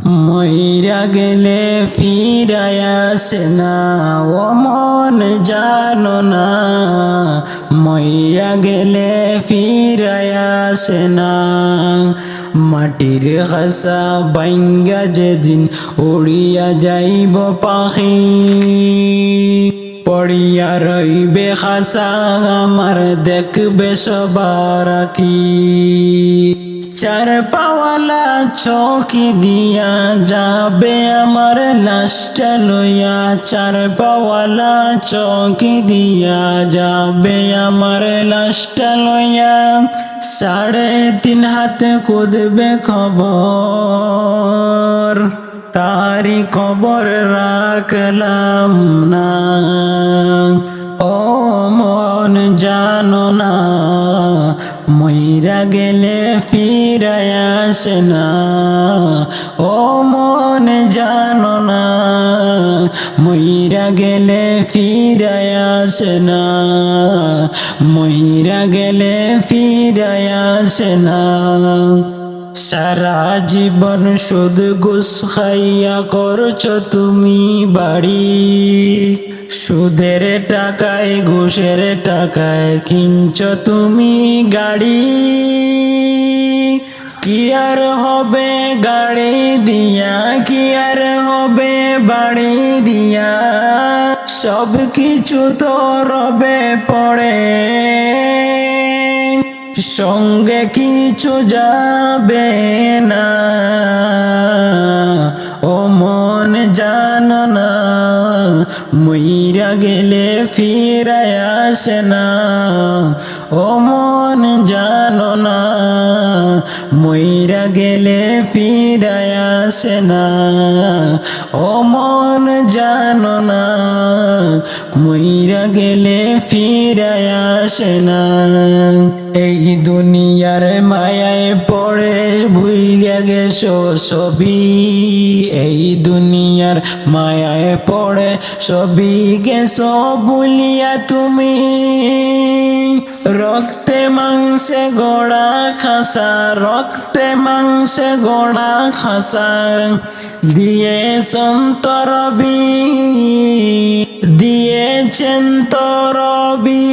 মইরা গেলে ফিরায় আসে না, ও মন জানো না। মইরা গেলে ফিরায় আসে না। মাটির খাসা বাইঙ্গা যেদিন উড়িয়া যাইব পাখি, পড়িয়া রইবে খাসা আমার দেখবে সবার আঁখি। চার পাওয়ালা চৌকি দিয়া যাবে আমার লাশটা লইয়া, চার পাওয়ালা চৌকি দিয়া যাবে আমার লাশটা লইয়া। 3.5 হাতে খুঁজবে খবর, তারি খবর রাখলাম না। ও মন জানো না, মইরা গেলে ফিরায় আসে না। ও মন জানো না, মইরা গেলে ফিরায় আসে না। মইরা গেলে ফিরায় আসে না। সারা জীবন শুধু ঘুষ খাইয়া করছো তুমি বাড়ি, সুদের টাকায় ঘুষের টাকায় কিনছো তুমি গাড়ি। কি আর হবে গাড়ি দিয়া, কি আর হবে বাড়ি দিয়া, সব কিছু তো রবে পড়ে, সঙ্গে কিছু যাবে না। ও মন জানো না, মইরা গেলে ফিরায় আসে না। ও মন জানো না, মইরা গেলে ফিরায় আসে না। ও মন জানো না, মইরা গেলে ফিরায় আসে না। এই দুনিয়ার মায়ায় পড়ে ভুইলা গেছো সবই, এই দুনিয়ার মায়ায় পড়ে সবই গেছো ভুলিয়া তুমি। রক্তে মাংসে গড়া খাসা, রক্তে মাংসে গড়া খাসা, দিয়েছেন তরবি, দিয়েছেন তরবি।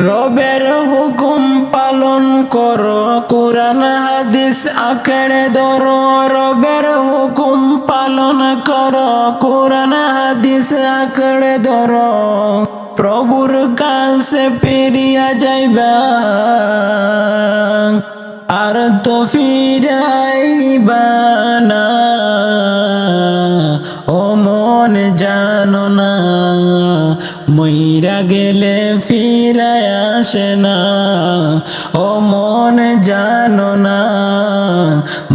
রবের হুকুম পালন করো, কুরআন হাদিস আঁকড়ে ধরো। রবের হুকুম পালন করো, কুরআন হাদিস আঁকড়ে ধরো। প্রভুর কাছে ফিরিয়া যাইবা, আর তো ফিরাইবা না। ও মন জানো না, মইরা গেলে ফিরায় আসে না। ও মন জানো না,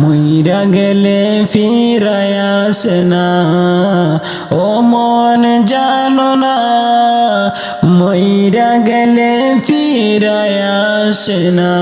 মইরা গেলে ফিরায় আসে না। ও মন জানো না, মইরা গেলে ফিরায় আসে না।